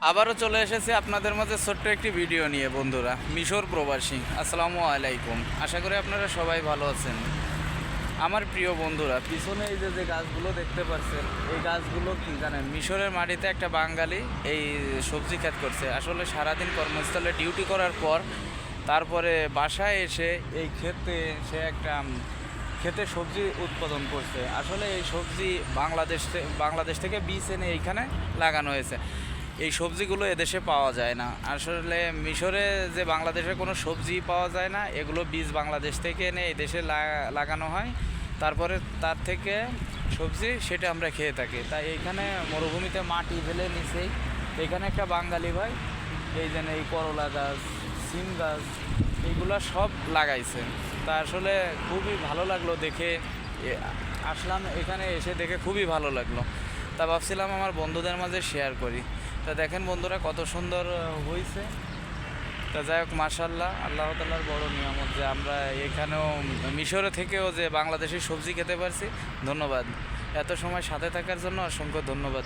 আবারও চলে এসেছি আপনাদের মাঝে ছোট্ট একটি ভিডিও নিয়ে বন্ধুরা। মিশর প্রবাসী, আসসালামু আলাইকুম। আশা করি আপনারা সবাই ভালো আছেন। আমার প্রিয় বন্ধুরা, পিছনে এই যে গাছগুলো দেখতে পাচ্ছেন, এই গাছগুলো কি জানেন? মিশরের মাটিতে একটা বাঙালি এই সবজি ক্ষেত করছে। আসলে সারাদিন কর্মস্থলে ডিউটি করার পর তারপরে বাসায় এসে এই ক্ষেতে সে একটা ক্ষেতে সবজি উৎপাদন করছে। আসলে এই সবজি বাংলাদেশ থেকে বীজ এনে এইখানে লাগানো হয়েছে। এই সবজিগুলো এদেশে পাওয়া যায় না। আসলে মিশরে যে বাংলাদেশে কোনো সবজি পাওয়া যায় না, এগুলো বীজ বাংলাদেশ থেকে এনে এই দেশে লাগানো হয়। তারপরে তার থেকে সবজি সেটা আমরা খেয়ে থাকি। তাই এইখানে মরুভূমিতে মাটি ফেলে নিচেই এখানে একটা বাঙালি ভাই এই যেন এই করলা গাছ, সিম গাছ, এইগুলা সব লাগাইছে। তা আসলে খুবই ভালো লাগলো দেখে। আসলাম এখানে এসে দেখে খুবই ভালো লাগলো। তা ভাবছিলাম আমার বন্ধুদের মাঝে শেয়ার করি। তা দেখেন বন্ধুরা কত সুন্দর হয়েছে। তা যাই হোক, মাশাআল্লাহ, আল্লাহ তাআলার বড় নিয়ামত যে আমরা এখানেও মিশরে থেকেও যে বাংলাদেশি সবজি খেতে পারছি। ধন্যবাদ, এত সময় সাথে থাকার জন্য অসংখ্য ধন্যবাদ।